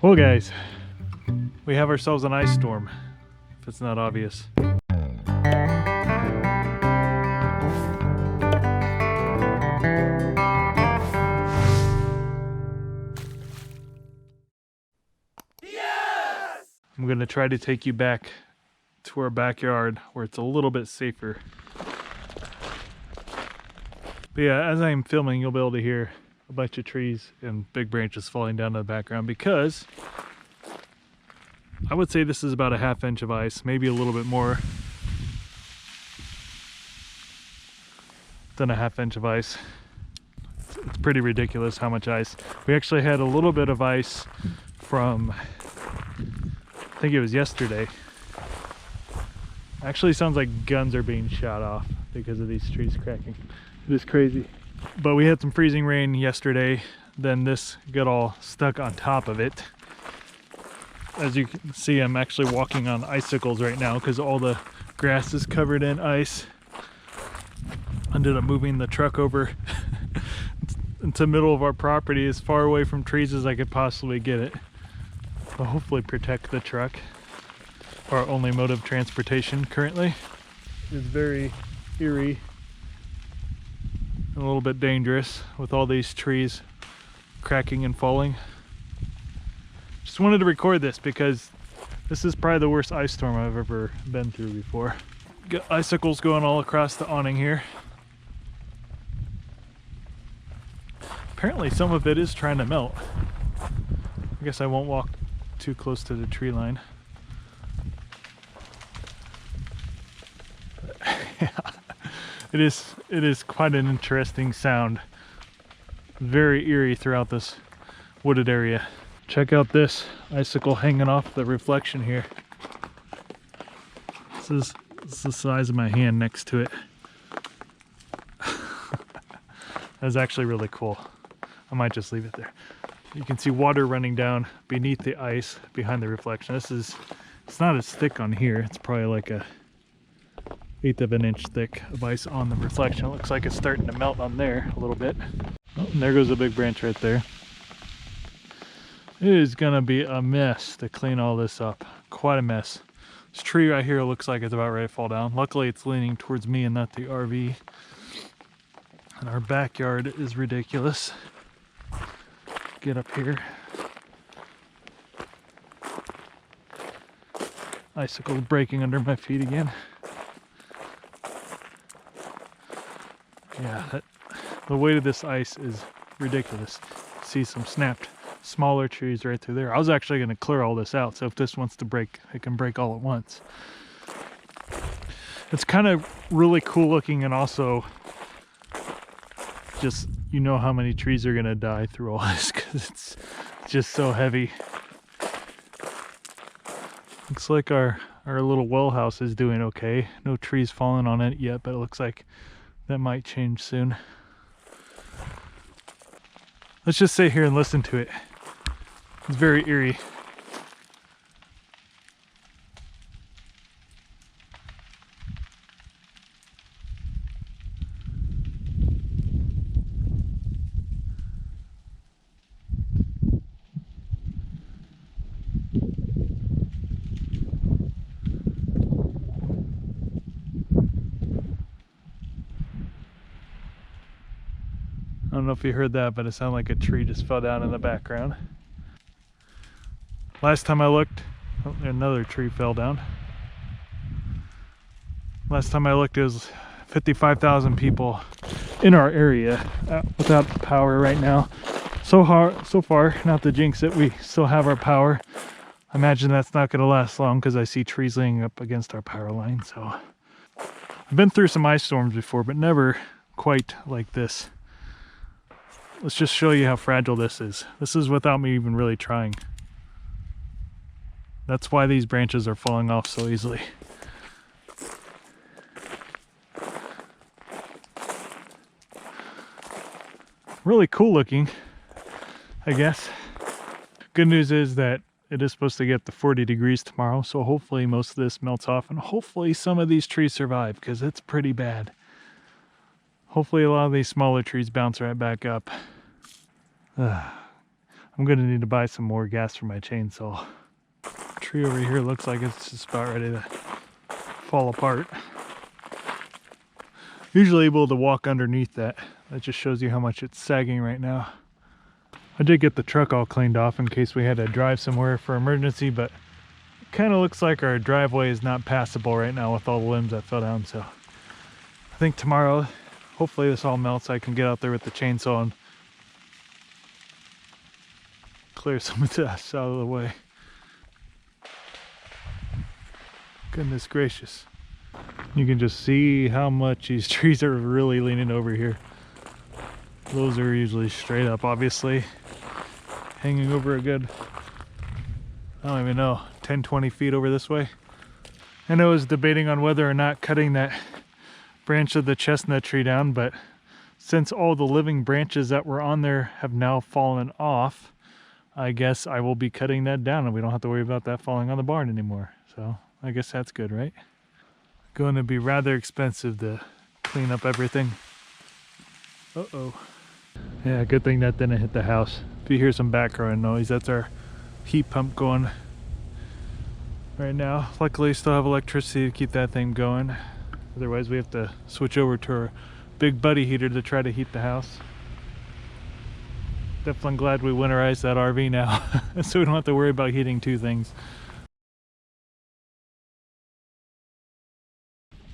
Well guys, we have ourselves an ice storm, if it's not obvious. Yes! I'm going to try to take you back to our backyard where it's a little bit safer. But yeah, as I'm filming, you'll be able to hear a bunch of trees and big branches falling down to the background because I would say this is about a ½ inch of ice, maybe a little bit more than a ½ inch of ice. It's pretty ridiculous how much ice. We actually had a little bit of ice from, I think it was yesterday. Actually sounds like guns are being shot off because of these trees cracking. It is crazy. But we had some freezing rain yesterday, then this got all stuck on top of it. As you can see, I'm actually walking on icicles right now because all the grass is covered in ice. Ended up moving the truck over into the middle of our property, as far away from trees as I could possibly get it. But hopefully protect the truck, our only mode of transportation currently. It's very eerie and a little bit dangerous with all these trees cracking and falling. Just wanted to record this because this is probably the worst ice storm I've ever been through before. Got icicles going all across the awning here. Apparently some of it is trying to melt. I guess I won't walk too close to the tree line. Yeah, it is quite an interesting sound. Very eerie throughout this wooded area. Check out this icicle hanging off the reflection here. This is the size of my hand next to it. That's actually really cool. I might just leave it there. You can see water running down beneath the ice behind the reflection. It's not as thick on here. It's probably like a 1/8 of an inch thick of ice on the reflection. It looks like it's starting to melt on there a little bit. Oh, and there goes a big branch right there. It is gonna be a mess to clean all this up. Quite a mess. This tree right here looks like it's about ready to fall down. Luckily it's leaning towards me and not the RV. And our backyard is ridiculous. Get up here. Icicles breaking under my feet again. Yeah, the weight of this ice is ridiculous. See some snapped smaller trees right through there. I was actually going to clear all this out, so if this wants to break, it can break all at once. It's kind of really cool looking, and also just, you know how many trees are going to die through all this because it's just so heavy. Looks like our little well house is doing okay. No trees falling on it yet, but it looks like that might change soon. Let's just sit here and listen to it. It's very eerie. I don't know if you heard that, but it sounded like a tree just fell down in the background. Last time I looked, oh, another tree fell down. Last time I looked, it was 55,000 people in our area without power right now. So far, not to jinx it, we still have our power. I imagine that's not going to last long because I see trees laying up against our power line. So I've been through some ice storms before, but never quite like this. Let's just show you how fragile this is. This is without me even really trying. That's why these branches are falling off so easily. Really cool looking, I guess. Good news is that it is supposed to get to 40 degrees tomorrow, so hopefully most of this melts off and hopefully some of these trees survive because it's pretty bad. Hopefully a lot of these smaller trees bounce right back up. I'm I'm gonna need to buy some more gas for my chainsaw. Tree over here looks like it's just about ready to fall apart. Usually able to walk underneath that. That just shows you how much it's sagging right now. I did get the truck all cleaned off in case we had to drive somewhere for emergency, but it kind of looks like our driveway is not passable right now with all the limbs that fell down. So I think tomorrow, hopefully this all melts. I can get out there with the chainsaw and clear some of this out of the way. Goodness gracious. You can just see how much these trees are really leaning over here. Those are usually straight up, obviously. Hanging over a good, I don't even know, 10, 20 feet over this way. And I was debating on whether or not cutting that branch of the chestnut tree down, but since all the living branches that were on there have now fallen off, I guess I will be cutting that down and we don't have to worry about that falling on the barn anymore. So I guess that's good, right? Going to be rather expensive to clean up everything. Uh-oh. Yeah, good thing that didn't hit the house. If you hear some background noise, that's our heat pump going right now. Luckily, still have electricity to keep that thing going. Otherwise, we have to switch over to our big buddy heater to try to heat the house. Definitely glad we winterized that RV now, so we don't have to worry about heating two things.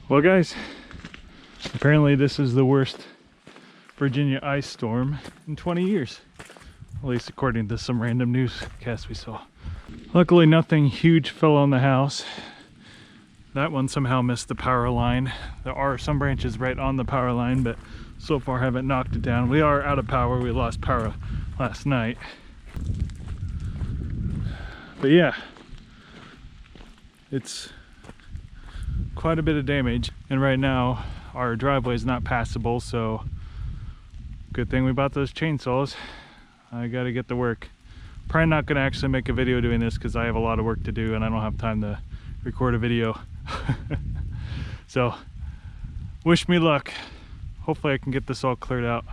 Well guys, apparently this is the worst Virginia ice storm in 20 years. At least according to some random newscast we saw. Luckily nothing huge fell on the house. That one somehow missed the power line. There are some branches right on the power line, but so far haven't knocked it down. We are out of power. We lost power last night. But yeah, it's quite a bit of damage. And right now our driveway is not passable, so good thing we bought those chainsaws. I gotta get to work. Probably not gonna actually make a video doing this because I have a lot of work to do and I don't have time to record a video. So wish me luck. Hopefully I can get this all cleared out.